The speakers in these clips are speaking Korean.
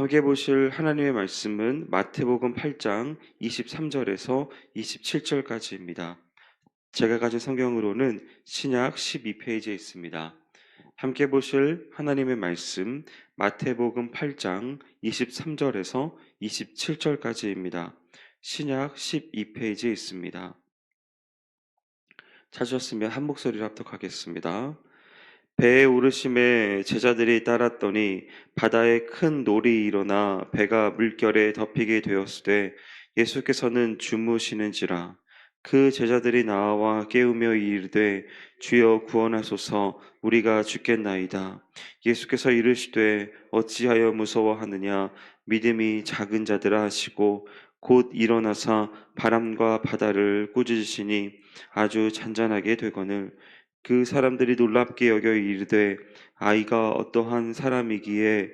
함께 보실 하나님의 말씀은 마태복음 8장 23절에서 27절까지입니다. 제가 가진 성경으로는 신약 12페이지에 있습니다. 함께 보실 하나님의 말씀 마태복음 8장 23절에서 27절까지입니다. 신약 12페이지에 있습니다. 찾으셨으면 한 목소리로 합독하겠습니다. 배에 오르심에 제자들이 따랐더니 바다에 큰 놀이 일어나 배가 물결에 덮이게 되었으되 예수께서는 주무시는지라. 그 제자들이 나와 깨우며 이르되 주여 구원하소서, 우리가 죽겠나이다. 예수께서 이르시되 어찌하여 무서워하느냐, 믿음이 작은 자들아 하시고 곧 일어나사 바람과 바다를 꾸짖으시니 아주 잔잔하게 되거늘 그 사람들이 놀랍게 여겨 이르되 아이가 어떠한 사람이기에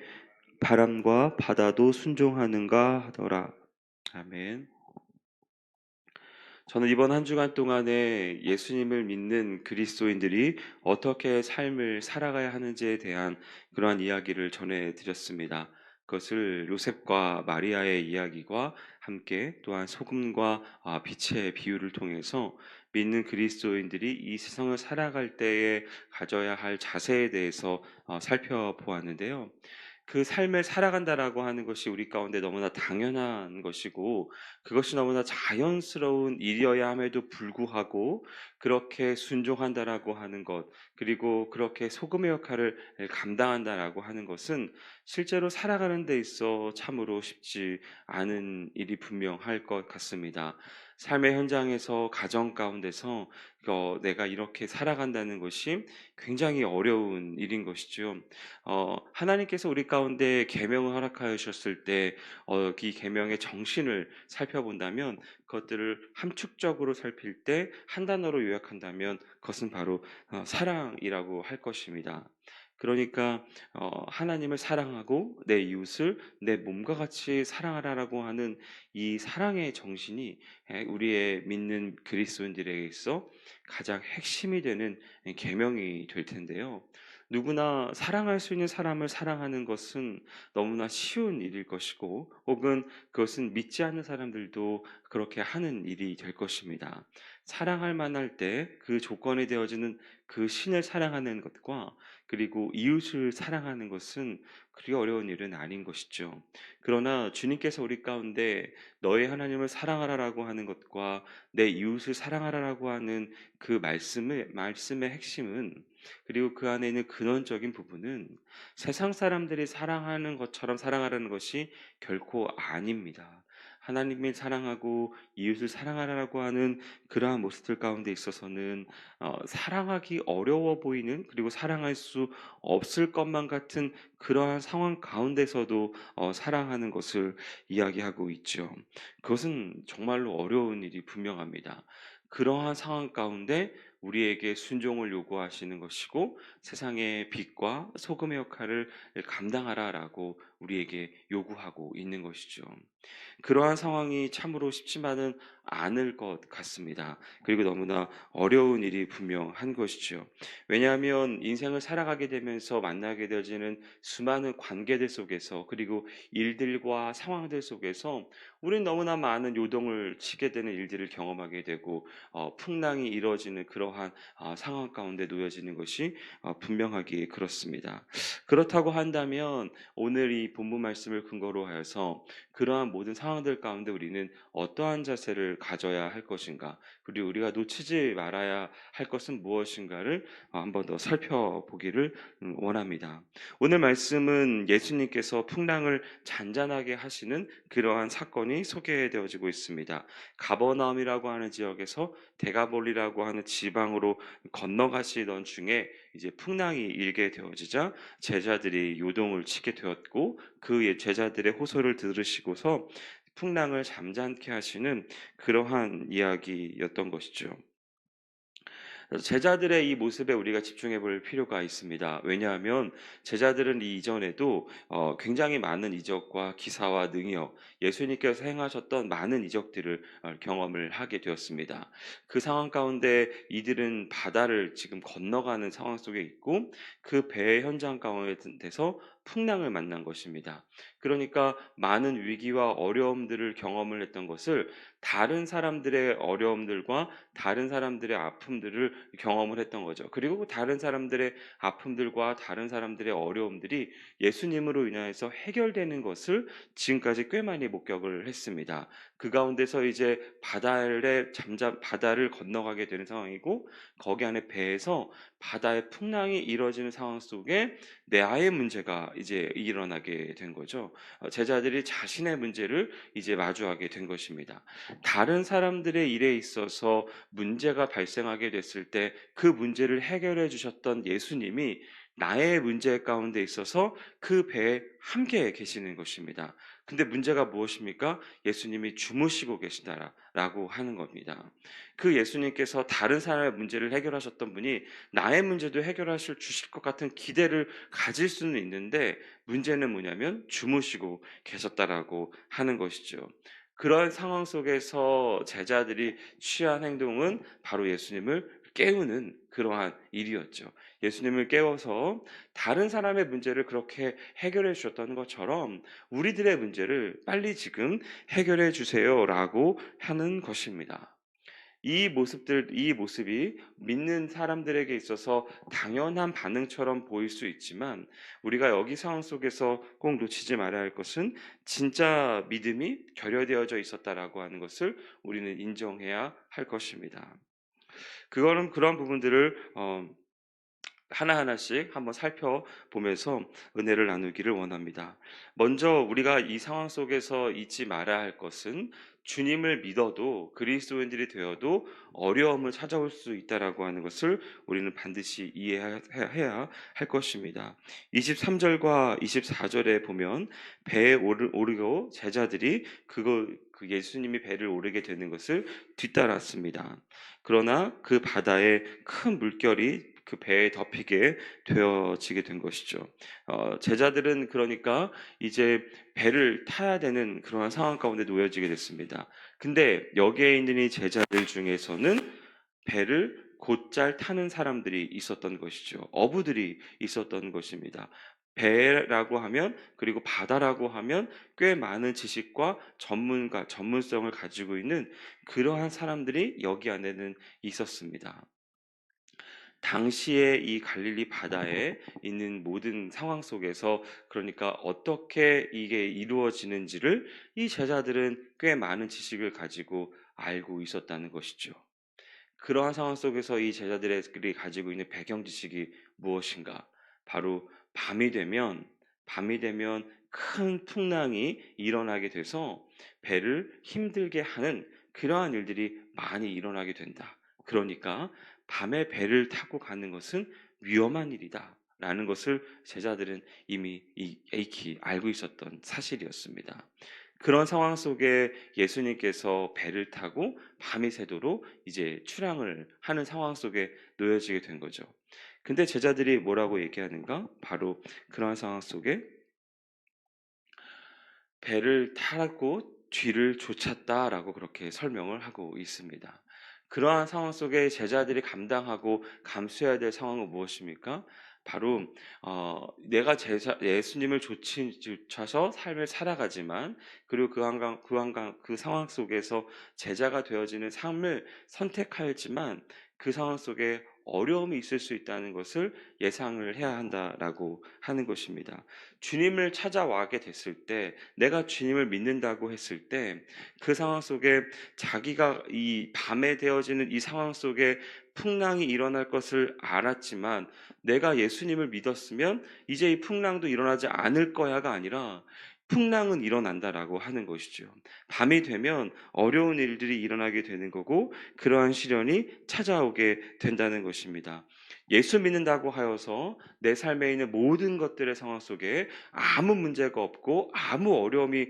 바람과 바다도 순종하는가 하더라. 아멘. 저는 이번 한 주간 동안에 예수님을 믿는 그리스도인들이 어떻게 삶을 살아가야 하는지에 대한 그러한 이야기를 전해드렸습니다. 그것을 요셉과 마리아의 이야기와 함께 또한 소금과 빛의 비유를 통해서 믿는 그리스도인들이 이 세상을 살아갈 때에 가져야 할 자세에 대해서 살펴보았는데요. 그 삶을 살아간다라고 하는 것이 우리 가운데 너무나 당연한 것이고 그것이 너무나 자연스러운 일이어야 함에도 불구하고 그렇게 순종한다라고 하는 것, 그리고 그렇게 소금의 역할을 감당한다라고 하는 것은 실제로 살아가는 데 있어 참으로 쉽지 않은 일이 분명할 것 같습니다. 삶의 현장에서 가정 가운데서 내가 이렇게 살아간다는 것이 굉장히 어려운 일인 것이죠. 하나님께서 우리 가운데 계명을 허락하여 주셨을 때 이 계명의 정신을 살펴본다면 그것들을 함축적으로 살필 때 한 단어로 요약한다면 그것은 바로 사랑이라고 할 것입니다. 그러니까 하나님을 사랑하고 내 이웃을 내 몸과 같이 사랑하라라고 하는 이 사랑의 정신이 우리의 믿는 그리스도인들에게 있어 가장 핵심이 되는 계명이 될 텐데요. 누구나 사랑할 수 있는 사람을 사랑하는 것은 너무나 쉬운 일일 것이고 혹은 그것은 믿지 않는 사람들도 그렇게 하는 일이 될 것입니다. 사랑할 만할 때 그 조건이 되어지는 그 신을 사랑하는 것과 그리고 이웃을 사랑하는 것은 그리 어려운 일은 아닌 것이죠. 그러나 주님께서 우리 가운데 너의 하나님을 사랑하라라고 하는 것과 내 이웃을 사랑하라라고 하는 그 말씀의 핵심은, 그리고 그 안에 있는 근원적인 부분은 세상 사람들이 사랑하는 것처럼 사랑하라는 것이 결코 아닙니다. 하나님을 사랑하고 이웃을 사랑하라고 하는 그러한 모습들 가운데 있어서는 사랑하기 어려워 보이는, 그리고 사랑할 수 없을 것만 같은 그러한 상황 가운데서도 사랑하는 것을 이야기하고 있죠. 그것은 정말로 어려운 일이 분명합니다. 그러한 상황 가운데 우리에게 순종을 요구하시는 것이고 세상의 빛과 소금의 역할을 감당하라라고 우리에게 요구하고 있는 것이죠. 그러한 상황이 참으로 쉽지만은 않을 것 같습니다. 그리고 너무나 어려운 일이 분명한 것이죠. 왜냐하면 인생을 살아가게 되면서 만나게 되어지는 수많은 관계들 속에서, 그리고 일들과 상황들 속에서 우리는 너무나 많은 요동을 치게 되는 일들을 경험하게 되고 풍랑이 이루어지는 그러한 상황 가운데 놓여지는 것이 분명하게 그렇습니다. 그렇다고 한다면 오늘 이 본문 말씀을 근거로 하여서 그러한 모든 상황들 가운데 우리는 어떠한 자세를 가져야 할 것인가, 그리고 우리가 놓치지 말아야 할 것은 무엇인가를 한번 더 살펴보기를 원합니다. 오늘 말씀은 예수님께서 풍랑을 잔잔하게 하시는 그러한 사건이 소개되어지고 있습니다. 가버나움이라고 하는 지역에서 데가볼리라고 하는 지방으로 건너가시던 중에 이제 풍랑이 일게 되어지자 제자들이 요동을 치게 되었고 그 제자들의 호소를 들으시고서 풍랑을 잠잠케 하시는 그러한 이야기였던 것이죠. 제자들의 이 모습에 우리가 집중해 볼 필요가 있습니다. 왜냐하면 제자들은 이전에도 굉장히 많은 이적과 기사와 능력, 예수님께서 행하셨던 많은 이적들을 경험을 하게 되었습니다. 그 상황 가운데 이들은 바다를 지금 건너가는 상황 속에 있고 그 배의 현장 가운데서 풍랑을 만난 것입니다. 그러니까 많은 위기와 어려움들을 경험을 했던 것을 다른 사람들의 어려움들과 다른 사람들의 아픔들을 경험을 했던 거죠. 그리고 다른 사람들의 아픔들과 다른 사람들의 어려움들이 예수님으로 인하여서 해결되는 것을 지금까지 꽤 많이 목격을 했습니다. 그 가운데서 이제 바다를 건너가게 되는 상황이고, 거기 안에 배에서 바다의 풍랑이 이뤄지는 상황 속에 내아의 문제가 이제 일어나게 된 거죠. 제자들이 자신의 문제를 이제 마주하게 된 것입니다. 다른 사람들의 일에 있어서 문제가 발생하게 됐을 때 그 문제를 해결해 주셨던 예수님이 나의 문제 가운데 있어서 그 배에 함께 계시는 것입니다. 근데 문제가 무엇입니까? 예수님이 주무시고 계시다라고 하는 겁니다. 그 예수님께서 다른 사람의 문제를 해결하셨던 분이 나의 문제도 해결하실 주실 것 같은 기대를 가질 수는 있는데, 문제는 뭐냐면 주무시고 계셨다라고 하는 것이죠. 그런 상황 속에서 제자들이 취한 행동은 바로 예수님을 깨우는 그러한 일이었죠. 예수님을 깨워서 다른 사람의 문제를 그렇게 해결해 주셨다는 것처럼 우리들의 문제를 빨리 지금 해결해 주세요라고 하는 것입니다. 이 모습이 믿는 사람들에게 있어서 당연한 반응처럼 보일 수 있지만, 우리가 여기 상황 속에서 꼭 놓치지 말아야 할 것은 진짜 믿음이 결여되어져 있었다라고 하는 것을 우리는 인정해야 할 것입니다. 그거는 그런 부분들을 하나하나씩 한번 살펴보면서 은혜를 나누기를 원합니다. 먼저 우리가 이 상황 속에서 잊지 말아야 할 것은, 주님을 믿어도 그리스도인들이 되어도 어려움을 찾아올 수 있다라고 하는 것을 우리는 반드시 이해해야 할 것입니다. 23절과 24절에 보면 배에 오르고 제자들이 그 예수님이 배를 오르게 되는 것을 뒤따랐습니다. 그러나 그 바다에 큰 물결이 그 배에 덮이게 되어지게 된 것이죠. 제자들은 그러니까 이제 배를 타야 되는 그러한 상황 가운데 놓여지게 됐습니다. 근데 여기에 있는 이 제자들 중에서는 배를 곧잘 타는 사람들이 있었던 것이죠. 어부들이 있었던 것입니다. 배라고 하면, 그리고 바다라고 하면 꽤 많은 지식과 전문성을 가지고 있는 그러한 사람들이 여기 안에는 있었습니다. 당시에 이 갈릴리 바다에 있는 모든 상황 속에서, 그러니까 어떻게 이게 이루어지는지를 이 제자들은 꽤 많은 지식을 가지고 알고 있었다는 것이죠. 그러한 상황 속에서 이 제자들이 가지고 있는 배경 지식이 무엇인가? 바로 밤이 되면 큰 풍랑이 일어나게 돼서 배를 힘들게 하는 그러한 일들이 많이 일어나게 된다. 그러니까 밤에 배를 타고 가는 것은 위험한 일이다 라는 것을 제자들은 이미 익히 알고 있었던 사실이었습니다. 그런 상황 속에 예수님께서 배를 타고 밤이 새도록 이제 출항을 하는 상황 속에 놓여지게 된 거죠. 근데 제자들이 뭐라고 얘기하는가? 바로 그러한 상황 속에 배를 타고 뒤를 쫓았다라고 그렇게 설명을 하고 있습니다. 그러한 상황 속에 제자들이 감당하고 감수해야 될 상황은 무엇입니까? 바로 내가 예수님을 쫓아서 삶을 살아가지만, 그리고 그 상황 속에서 제자가 되어지는 삶을 선택하였지만, 그 상황 속에 어려움이 있을 수 있다는 것을 예상을 해야 한다라고 하는 것입니다. 주님을 찾아와게 됐을 때, 내가 주님을 믿는다고 했을 때, 그 상황 속에 자기가 이 밤에 되어지는 이 상황 속에 풍랑이 일어날 것을 알았지만, 내가 예수님을 믿었으면 이제 이 풍랑도 일어나지 않을 거야가 아니라 풍랑은 일어난다라고 하는 것이죠. 밤이 되면 어려운 일들이 일어나게 되는 거고, 그러한 시련이 찾아오게 된다는 것입니다. 예수 믿는다고 하여서 내 삶에 있는 모든 것들의 상황 속에 아무 문제가 없고 아무 어려움이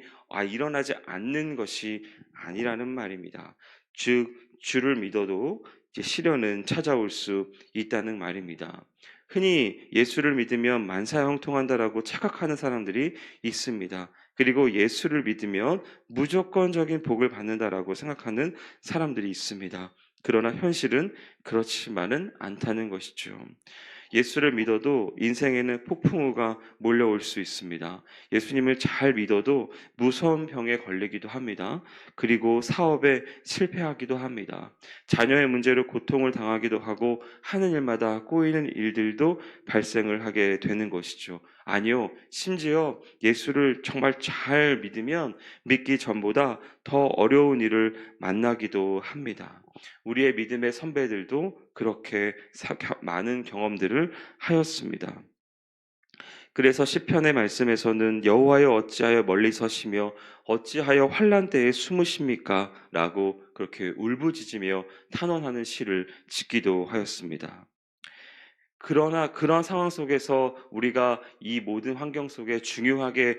일어나지 않는 것이 아니라는 말입니다. 즉, 주를 믿어도 이제 시련은 찾아올 수 있다는 말입니다. 흔히 예수를 믿으면 만사형통한다라고 착각하는 사람들이 있습니다. 그리고 예수를 믿으면 무조건적인 복을 받는다라고 생각하는 사람들이 있습니다. 그러나 현실은 그렇지만은 않다는 것이죠. 예수를 믿어도 인생에는 폭풍우가 몰려올 수 있습니다. 예수님을 잘 믿어도 무서운 병에 걸리기도 합니다. 그리고 사업에 실패하기도 합니다. 자녀의 문제로 고통을 당하기도 하고 하는 일마다 꼬이는 일들도 발생을 하게 되는 것이죠. 아니요, 심지어 예수를 정말 잘 믿으면 믿기 전보다 더 어려운 일을 만나기도 합니다. 우리의 믿음의 선배들도 그렇게 많은 경험들을 하였습니다. 그래서 시편의 말씀에서는 여호와여 어찌하여 멀리 서시며 어찌하여 환난 때에 숨으십니까? 라고 그렇게 울부짖으며 탄원하는 시를 짓기도 하였습니다. 그러나 그런 상황 속에서 우리가 이 모든 환경 속에 중요하게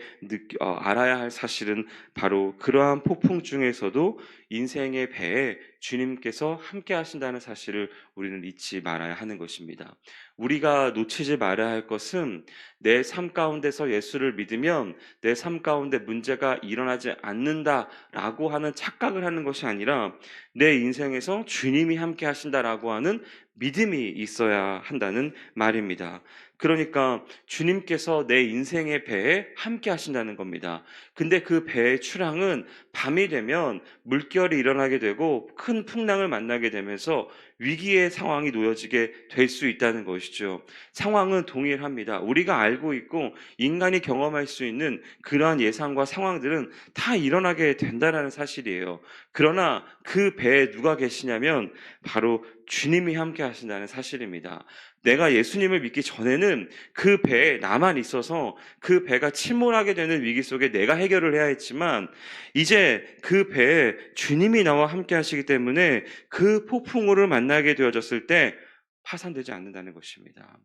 알아야 할 사실은 바로 그러한 폭풍 중에서도 인생의 배에 주님께서 함께 하신다는 사실을 우리는 잊지 말아야 하는 것입니다. 우리가 놓치지 말아야 할 것은 내 삶 가운데서 예수를 믿으면 내 삶 가운데 문제가 일어나지 않는다라고 하는 착각을 하는 것이 아니라 내 인생에서 주님이 함께 하신다라고 하는 믿음이 있어야 한다는 말입니다. 그러니까 주님께서 내 인생의 배에 함께 하신다는 겁니다. 근데 그 배의 출항은 밤이 되면 물결이 일어나게 되고 큰 풍랑을 만나게 되면서 위기의 상황이 놓여지게 될 수 있다는 것이죠. 상황은 동일합니다. 우리가 알고 있고 인간이 경험할 수 있는 그러한 예상과 상황들은 다 일어나게 된다는 사실이에요. 그러나 그 배에 누가 계시냐면 바로 주님이 함께 하신다는 사실입니다. 내가 예수님을 믿기 전에는 그 배에 나만 있어서 그 배가 침몰하게 되는 위기 속에 내가 해결을 해야 했지만 이제 그 배에 주님이 나와 함께 하시기 때문에 그 폭풍우를 만나게 되어졌을 때 파산되지 않는다는 것입니다.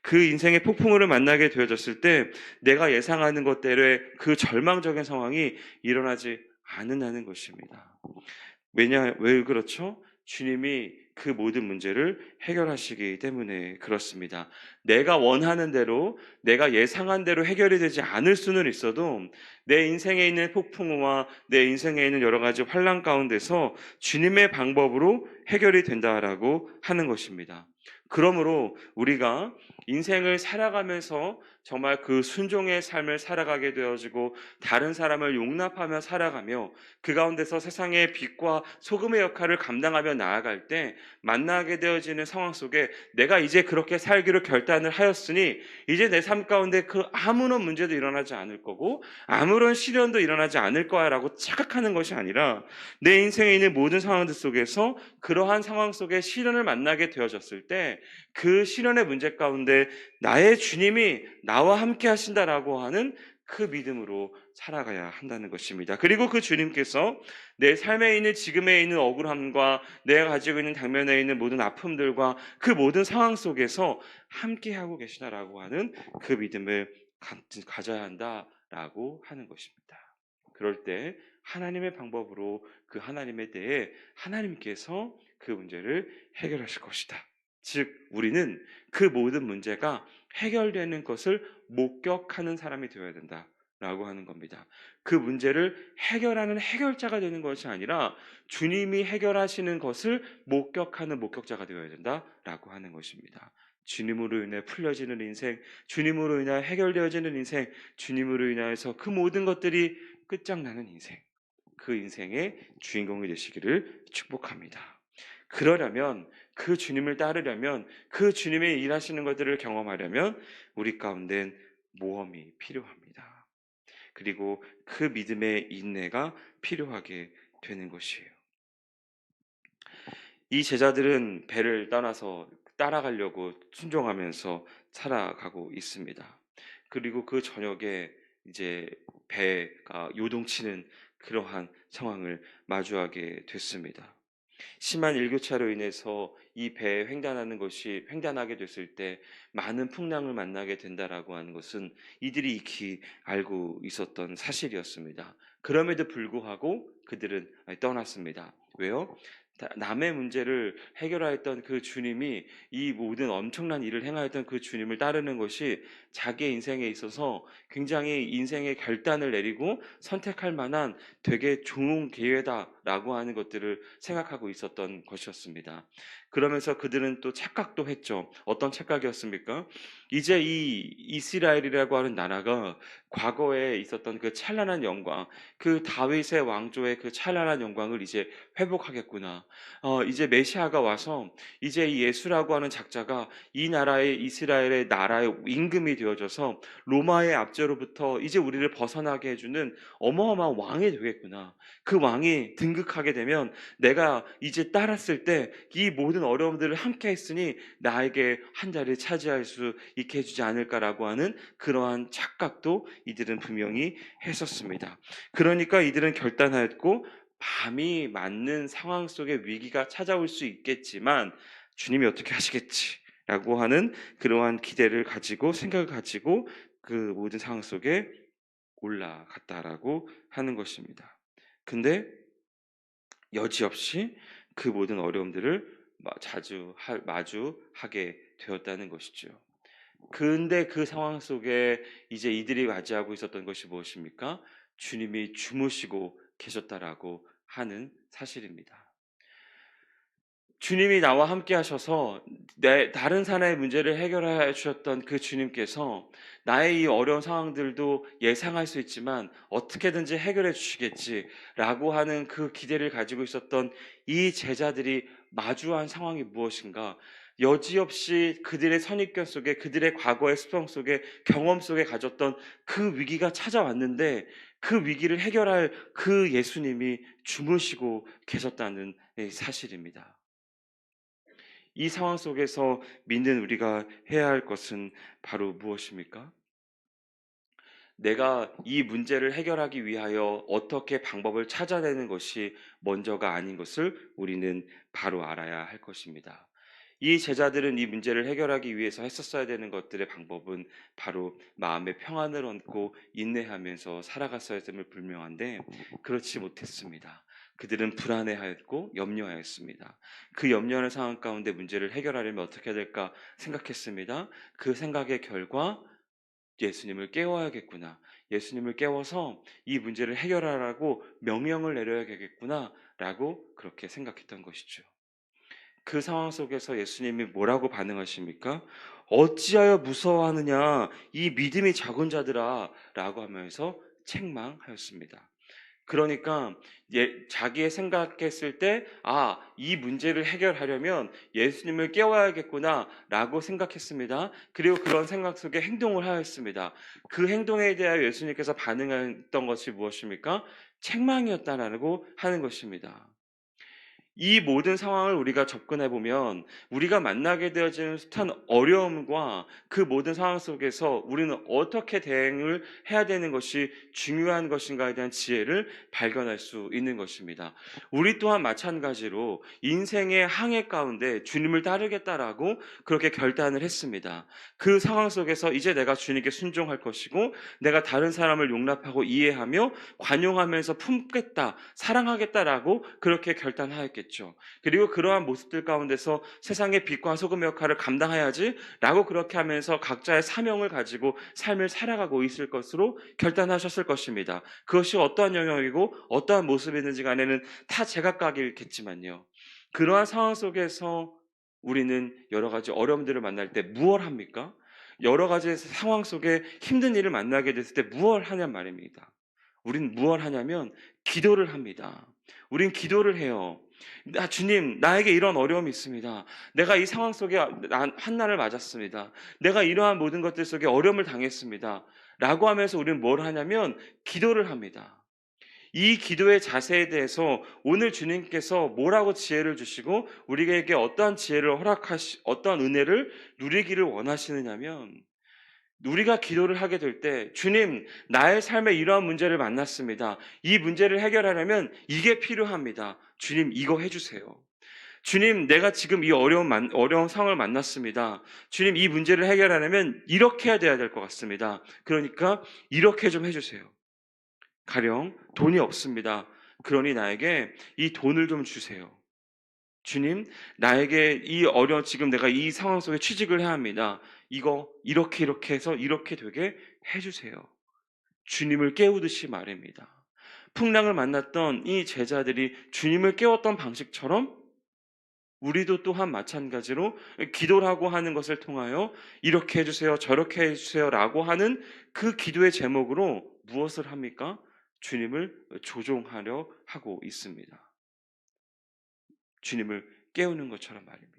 그 인생의 폭풍우를 만나게 되어졌을 때 내가 예상하는 것대로의 그 절망적인 상황이 일어나지 않는다는 것입니다. 왜 그렇죠? 주님이 그 모든 문제를 해결하시기 때문에 그렇습니다. 내가 원하는 대로, 내가 예상한 대로 해결이 되지 않을 수는 있어도 내 인생에 있는 폭풍우와 내 인생에 있는 여러 가지 환난 가운데서 주님의 방법으로 해결이 된다라고 하는 것입니다. 그러므로 우리가 인생을 살아가면서 정말 그 순종의 삶을 살아가게 되어지고 다른 사람을 용납하며 살아가며 그 가운데서 세상의 빛과 소금의 역할을 감당하며 나아갈 때 만나게 되어지는 상황 속에 내가 이제 그렇게 살기로 결단을 하였으니 이제 내 삶 가운데 그 아무런 문제도 일어나지 않을 거고 아무런 시련도 일어나지 않을 거야 라고 착각하는 것이 아니라 내 인생에 있는 모든 상황들 속에서 그러한 상황 속에 시련을 만나게 되어졌을 때 그 시련의 문제 가운데 나의 주님이 나와 함께 하신다라고 하는 그 믿음으로 살아가야 한다는 것입니다. 그리고 그 주님께서 내 삶에 있는 지금에 있는 억울함과 내가 가지고 있는 당면에 있는 모든 아픔들과 그 모든 상황 속에서 함께하고 계시다라고 하는 그 믿음을 가져야 한다라고 하는 것입니다. 그럴 때 하나님의 방법으로 그 하나님에 대해 하나님께서 그 문제를 해결하실 것이다. 즉 우리는 그 모든 문제가 해결되는 것을 목격하는 사람이 되어야 된다라고 하는 겁니다. 그 문제를 해결하는 해결자가 되는 것이 아니라 주님이 해결하시는 것을 목격하는 목격자가 되어야 된다라고 하는 것입니다. 주님으로 인해 풀려지는 인생, 주님으로 인해 해결되어지는 인생, 주님으로 인하여서 그 모든 것들이 끝장나는 인생, 그 인생의 주인공이 되시기를 축복합니다. 그러려면 그 주님을 따르려면 그 주님의 일하시는 것들을 경험하려면 우리 가운데는 모험이 필요합니다. 그리고 그 믿음의 인내가 필요하게 되는 것이에요. 이 제자들은 배를 떠나서 따라가려고 순종하면서 살아가고 있습니다. 그리고 그 저녁에 이제 배가 요동치는 그러한 상황을 마주하게 됐습니다. 심한 일교차로 인해서 이 배에 횡단하게 됐을 때 많은 풍랑을 만나게 된다라고 하는 것은 이들이 익히 알고 있었던 사실이었습니다. 그럼에도 불구하고 그들은 떠났습니다. 왜요? 남의 문제를 해결하였던 그 주님이 이 모든 엄청난 일을 행하였던 그 주님을 따르는 것이 자기의 인생에 있어서 굉장히 인생의 결단을 내리고 선택할 만한 되게 좋은 기회다라고 하는 것들을 생각하고 있었던 것이었습니다. 그러면서 그들은 또 착각도 했죠. 어떤 착각이었습니까? 이제 이 이스라엘이라고 하는 나라가 과거에 있었던 그 찬란한 영광, 그 다윗의 왕조의 그 찬란한 영광을 이제 회복하겠구나. 이제 메시아가 와서 이제 이 예수라고 하는 작자가 이 나라의 이스라엘의 나라의 임금이 되어져서 로마의 압제로부터 이제 우리를 벗어나게 해주는 어마어마한 왕이 되겠구나. 그 왕이 등극하게 되면 내가 이제 따랐을 때 이 모든 어려움들을 함께 했으니 나에게 한 자리를 차지할 수 있게 해주지 않을까라고 하는 그러한 착각도 이들은 분명히 했었습니다. 그러니까 이들은 결단하였고 밤이 맞는 상황 속에 위기가 찾아올 수 있겠지만 주님이 어떻게 하시겠지라고 하는 그러한 기대를 가지고 생각을 가지고 그 모든 상황 속에 올라갔다라고 하는 것입니다. 근데 여지없이 그 모든 어려움들을 자주 마주하게 되었다는 것이죠. 근데 그 상황 속에 이제 이들이 맞이하고 있었던 것이 무엇입니까? 주님이 주무시고 계셨다라고 하는 사실입니다. 주님이 나와 함께 하셔서 다른 사람의 문제를 해결해 주셨던 그 주님께서 나의 이 어려운 상황들도 예상할 수 있지만 어떻게든지 해결해 주시겠지라고 하는 그 기대를 가지고 있었던 이 제자들이 마주한 상황이 무엇인가? 여지없이 그들의 선입견 속에 그들의 과거의 습성 속에 경험 속에 가졌던 그 위기가 찾아왔는데 그 위기를 해결할 그 예수님이 주무시고 계셨다는 사실입니다. 이 상황 속에서 믿는 우리가 해야 할 것은 바로 무엇입니까? 내가 이 문제를 해결하기 위하여 어떻게 방법을 찾아내는 것이 먼저가 아닌 것을 우리는 바로 알아야 할 것입니다. 이 제자들은 이 문제를 해결하기 위해서 했었어야 되는 것들의 방법은 바로 마음의 평안을 얻고 인내하면서 살아갔어야 됨을 분명한데 그렇지 못했습니다. 그들은 불안해하였고 염려하였습니다. 그 염려하는 상황 가운데 문제를 해결하려면 어떻게 해야 될까 생각했습니다. 그 생각의 결과 예수님을 깨워야겠구나. 예수님을 깨워서 이 문제를 해결하라고 명령을 내려야겠구나. 라고 그렇게 생각했던 것이죠. 그 상황 속에서 예수님이 뭐라고 반응하십니까? 어찌하여 무서워하느냐? 이 믿음이 작은 자들아. 라고 하면서 책망하였습니다. 그러니까 자기의 생각했을 때, 이 문제를 해결하려면 예수님을 깨워야겠구나라고 생각했습니다. 그리고 그런 생각 속에 행동을 하였습니다. 그 행동에 대하여 예수님께서 반응했던 것이 무엇입니까? 책망이었다라고 하는 것입니다. 이 모든 상황을 우리가 접근해 보면 우리가 만나게 되어지는 숱한 어려움과 그 모든 상황 속에서 우리는 어떻게 대응을 해야 되는 것이 중요한 것인가에 대한 지혜를 발견할 수 있는 것입니다. 우리 또한 마찬가지로 인생의 항해 가운데 주님을 따르겠다라고 그렇게 결단을 했습니다. 그 상황 속에서 이제 내가 주님께 순종할 것이고 내가 다른 사람을 용납하고 이해하며 관용하면서 품겠다, 사랑하겠다라고 그렇게 결단하였겠죠. 그리고 그러한 모습들 가운데서 세상의 빛과 소금 역할을 감당해야지라고 그렇게 하면서 각자의 사명을 가지고 삶을 살아가고 있을 것으로 결단하셨을 것입니다. 그것이 어떠한 영역이고 어떠한 모습이든지 간에는 다 제각각이겠지만요. 그러한 상황 속에서 우리는 여러 가지 어려움들을 만날 때 무엇 합니까? 여러 가지 상황 속에 힘든 일을 만나게 됐을 때 무엇 하냔 말입니다. 우린 무엇 하냐면 기도를 합니다. 우린 기도를 해요. 주님, 나에게 이런 어려움이 있습니다. 내가 이 상황 속에 환난을 맞았습니다. 내가 이러한 모든 것들 속에 어려움을 당했습니다. 라고 하면서 우리는 뭘 하냐면 기도를 합니다. 이 기도의 자세에 대해서 오늘 주님께서 뭐라고 지혜를 주시고 우리에게 어떠한 지혜를 어떠한 은혜를 누리기를 원하시느냐면 우리가 기도를 하게 될 때 주님, 나의 삶에 이러한 문제를 만났습니다. 이 문제를 해결하려면 이게 필요합니다. 주님, 이거 해주세요. 주님, 내가 지금 이 어려운 상황을 만났습니다. 주님, 이 문제를 해결하려면 이렇게 해야 될 것 같습니다. 그러니까 이렇게 좀 해주세요. 가령 돈이 없습니다. 그러니 나에게 이 돈을 좀 주세요. 주님, 나에게 이 어려운 지금 내가 이 상황 속에 취직을 해야 합니다. 이거 이렇게 이렇게 해서 이렇게 되게 해주세요. 주님을 깨우듯이 말입니다. 풍랑을 만났던 이 제자들이 주님을 깨웠던 방식처럼 우리도 또한 마찬가지로 기도를 하고 하는 것을 통하여 이렇게 해주세요, 저렇게 해주세요라고 하는 그 기도의 제목으로 무엇을 합니까? 주님을 조종하려 하고 있습니다. 주님을 깨우는 것처럼 말입니다.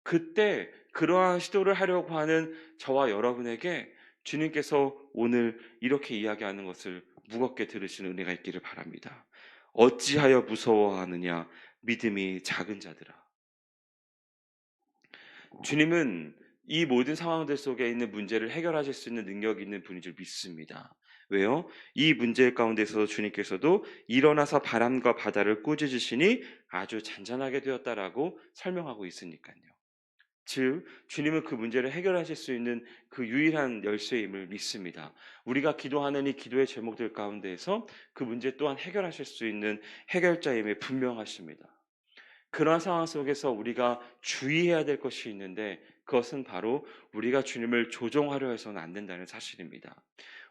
그때 그러한 시도를 하려고 하는 저와 여러분에게 주님께서 오늘 이렇게 이야기하는 것을 무겁게 들으시는 은혜가 있기를 바랍니다. 어찌하여 무서워하느냐 믿음이 작은 자들아. 주님은 이 모든 상황들 속에 있는 문제를 해결하실 수 있는 능력이 있는 분인 줄 믿습니다. 왜요? 이 문제 가운데서 주님께서도 일어나서 바람과 바다를 꾸짖으시니 아주 잔잔하게 되었다라고 설명하고 있으니까요. 즉 주님은 그 문제를 해결하실 수 있는 그 유일한 열쇠임을 믿습니다. 우리가 기도하는 이 기도의 제목들 가운데에서 그 문제 또한 해결하실 수 있는 해결자임에 분명하십니다. 그러한 상황 속에서 우리가 주의해야 될 것이 있는데 그것은 바로 우리가 주님을 조종하려 해서는 안 된다는 사실입니다.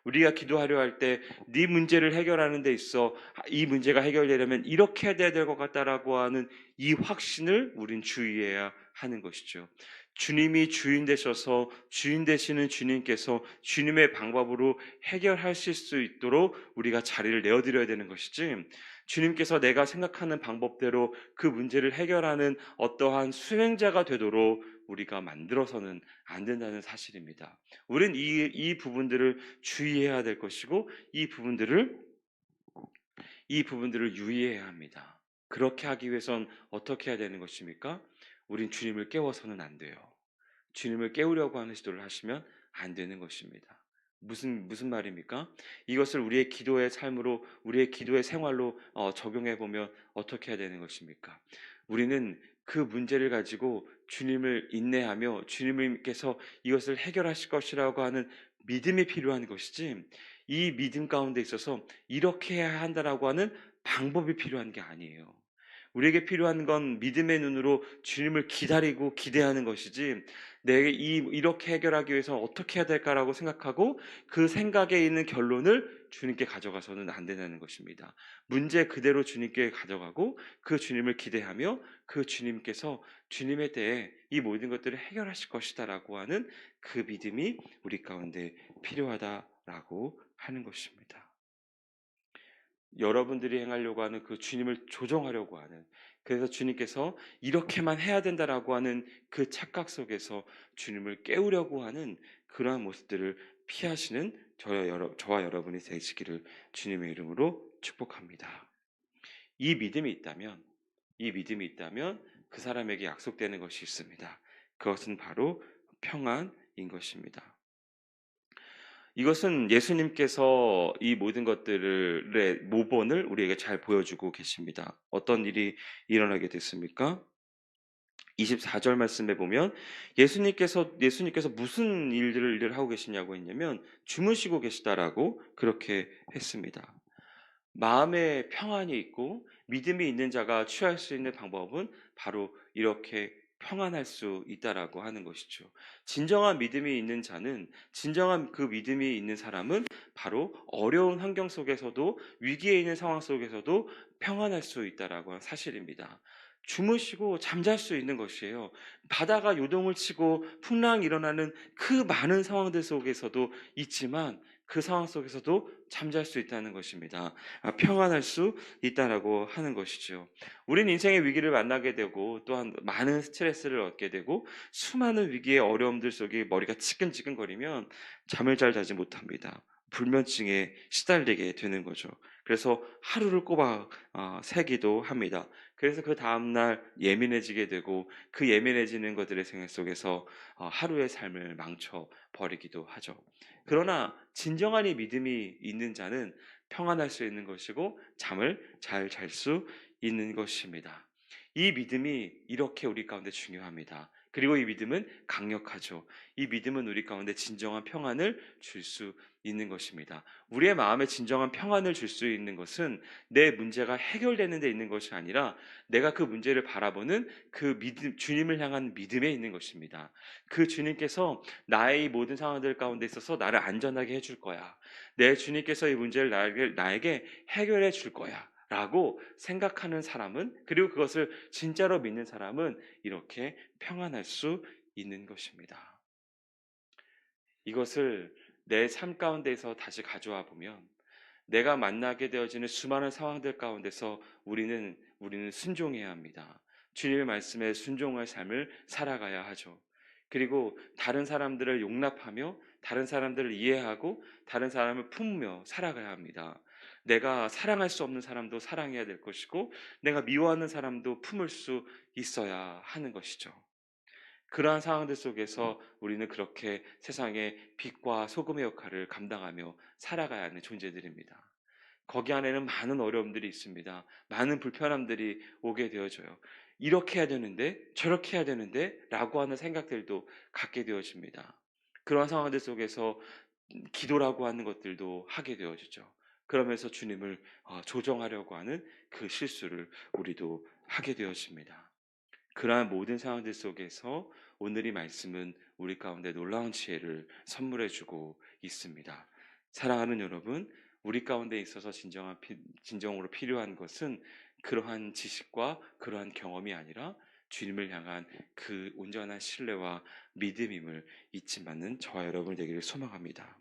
우리가 기도하려 할 때 네 문제를 해결하는 데 있어 이 문제가 해결되려면 이렇게 해야 될 것 같다라고 하는 이 확신을 우린 주의해야 하는 것이죠. 주님이 주인 되셔서 주인 되시는 주님께서 주님의 방법으로 해결하실 수 있도록 우리가 자리를 내어드려야 되는 것이지, 주님께서 내가 생각하는 방법대로 그 문제를 해결하는 어떠한 수행자가 되도록 우리가 만들어서는 안 된다는 사실입니다. 우리는 이 부분들을 주의해야 될 것이고 이 부분들을 유의해야 합니다. 그렇게 하기 위해선 어떻게 해야 되는 것입니까? 우린 주님을 깨워서는 안 돼요. 주님을 깨우려고 하는 시도를 하시면 안 되는 것입니다. 무슨 말입니까? 이것을 우리의 기도의 삶으로, 우리의 기도의 생활로 적용해 보면 어떻게 해야 되는 것입니까? 우리는 그 문제를 가지고 주님을 인내하며 주님께서 이것을 해결하실 것이라고 하는 믿음이 필요한 것이지, 이 믿음 가운데 있어서 이렇게 해야 한다라고 하는 방법이 필요한 게 아니에요. 우리에게 필요한 건 믿음의 눈으로 주님을 기다리고 기대하는 것이지, 내게 이렇게 해결하기 위해서 어떻게 해야 될까라고 생각하고 그 생각에 있는 결론을 주님께 가져가서는 안 된다는 것입니다. 문제 그대로 주님께 가져가고 그 주님을 기대하며 그 주님께서 주님에 대해 이 모든 것들을 해결하실 것이다라고 하는 그 믿음이 우리 가운데 필요하다라고 하는 것입니다. 여러분들이 행하려고 하는 그 주님을 조종하려고 하는, 그래서 주님께서 이렇게만 해야 된다라고 하는 그 착각 속에서 주님을 깨우려고 하는 그러한 모습들을 피하시는 저와 여러분이 되시기를 주님의 이름으로 축복합니다. 이 믿음이 있다면 그 사람에게 약속되는 것이 있습니다. 그것은 바로 평안인 것입니다. 이것은 예수님께서 이 모든 것들의 모본을 우리에게 잘 보여주고 계십니다. 어떤 일이 일어나게 됐습니까? 24절 말씀에 보면 예수님께서 무슨 일을 하고 계시냐고 했냐면 주무시고 계시다라고 그렇게 했습니다. 마음에 평안이 있고 믿음이 있는 자가 취할 수 있는 방법은 바로 이렇게 평안할 수 있다라고 하는 것이죠. 진정한 믿음이 있는 자는, 진정한 그 믿음이 있는 사람은 바로 어려운 환경 속에서도, 위기에 있는 상황 속에서도 평안할 수 있다라고 하는 사실입니다. 주무시고 잠잘 수 있는 것이에요. 바다가 요동을 치고 풍랑이 일어나는 그 많은 상황들 속에서도 있지만 그 상황 속에서도 잠잘 수 있다는 것입니다. 평안할 수 있다라고 하는 것이죠. 우린 인생의 위기를 만나게 되고 또한 많은 스트레스를 얻게 되고 수많은 위기의 어려움들 속에 머리가 지끈지끈거리면 잠을 잘 자지 못합니다. 불면증에 시달리게 되는 거죠. 그래서 하루를 꼬박 새기도 합니다. 그래서 그 다음날 예민해지게 되고 그 예민해지는 것들의 생활 속에서 하루의 삶을 망쳐버리기도 하죠. 그러나 진정한 이 믿음이 있는 자는 평안할 수 있는 것이고 잠을 잘 잘 수 있는 것입니다. 이 믿음이 이렇게 우리 가운데 중요합니다. 그리고 이 믿음은 강력하죠. 이 믿음은 우리 가운데 진정한 평안을 줄 수 있는 것입니다. 우리의 마음에 진정한 평안을 줄 수 있는 것은 내 문제가 해결되는 데 있는 것이 아니라 내가 그 문제를 바라보는 그 믿음, 주님을 향한 믿음에 있는 것입니다. 그 주님께서 나의 이 모든 상황들 가운데 있어서 나를 안전하게 해줄 거야. 내 주님께서 이 문제를 나에게 해결해 줄 거야. 라고 생각하는 사람은, 그리고 그것을 진짜로 믿는 사람은 이렇게 평안할 수 있는 것입니다. 이것을 내 삶 가운데서 다시 가져와 보면 내가 만나게 되어지는 수많은 상황들 가운데서 우리는 순종해야 합니다. 주님의 말씀에 순종할 삶을 살아가야 하죠. 그리고 다른 사람들을 용납하며 다른 사람들을 이해하고 다른 사람을 품으며 살아가야 합니다. 내가 사랑할 수 없는 사람도 사랑해야 될 것이고 내가 미워하는 사람도 품을 수 있어야 하는 것이죠. 그러한 상황들 속에서 우리는 그렇게 세상의 빛과 소금의 역할을 감당하며 살아가야 하는 존재들입니다. 거기 안에는 많은 어려움들이 있습니다. 많은 불편함들이 오게 되어져요. 이렇게 해야 되는데, 저렇게 해야 되는데, 라고 하는 생각들도 갖게 되어집니다. 그러한 상황들 속에서 기도라고 하는 것들도 하게 되어지죠. 그러면서 주님을 조정하려고 하는 그 실수를 우리도 하게 되어집니다. 그러한 모든 상황들 속에서 오늘 이 말씀은 우리 가운데 놀라운 지혜를 선물해 주고 있습니다. 사랑하는 여러분, 우리 가운데 있어서 진정으로 필요한 것은 그러한 지식과 그러한 경험이 아니라 주님을 향한 그 온전한 신뢰와 믿음임을 잊지 않는 저와 여러분 되기를 소망합니다.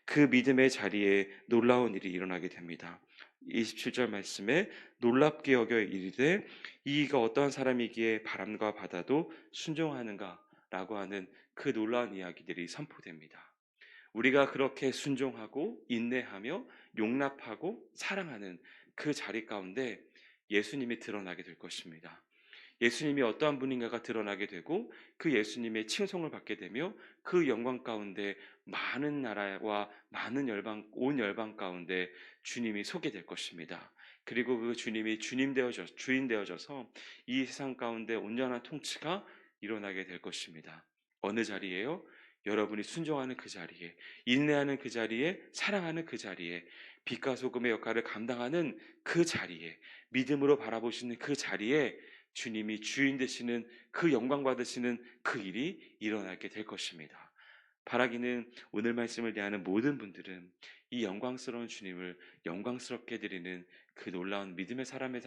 그 믿음의 자리에 놀라운 일이 일어나게 됩니다. 27절 말씀에 놀랍게 여겨 이르되 이가 어떠한 사람이기에 바람과 바다도 순종하는가 라고 하는 그 놀라운 이야기들이 선포됩니다. 우리가 그렇게 순종하고 인내하며 용납하고 사랑하는 그 자리 가운데 예수님이 드러나게 될 것입니다. 예수님이 어떠한 분인가가 드러나게 되고 그 예수님의 칭송을 받게 되며 그 영광 가운데 많은 나라와 많은 열방, 온 열방 가운데 주님이 소개될 것입니다. 그리고 그 주님이 주인 되어져서 이 세상 가운데 온전한 통치가 일어나게 될 것입니다. 어느 자리에요? 여러분이 순종하는 그 자리에, 인내하는 그 자리에, 사랑하는 그 자리에, 빛과 소금의 역할을 감당하는 그 자리에, 믿음으로 바라보시는 그 자리에 주님이 주인 되시는 그 영광 받으시는 그 일이 일어나게 될 것입니다. 바라기는 오늘 말씀을 대하는 모든 분들은 이 영광스러운 주님을 영광스럽게 드리는 그 놀라운 믿음의 사람이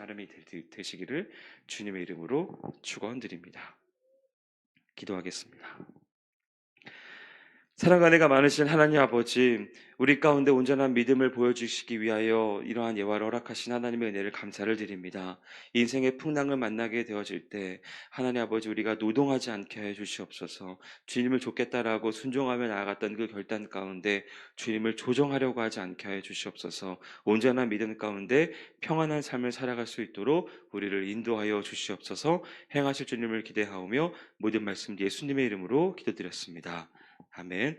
되시기를 주님의 이름으로 축원드립니다. 기도하겠습니다. 사랑과 은혜가 많으신 하나님 아버지, 우리 가운데 온전한 믿음을 보여주시기 위하여 이러한 예화를 허락하신 하나님의 은혜를 감사를 드립니다. 인생의 풍랑을 만나게 되어질 때 하나님 아버지, 우리가 노동하지 않게 해 주시옵소서. 주님을 좇겠다라고 순종하며 나아갔던 그 결단 가운데 주님을 조정하려고 하지 않게 해 주시옵소서. 온전한 믿음 가운데 평안한 삶을 살아갈 수 있도록 우리를 인도하여 주시옵소서. 행하실 주님을 기대하오며 모든 말씀 예수님의 이름으로 기도드렸습니다. 아멘.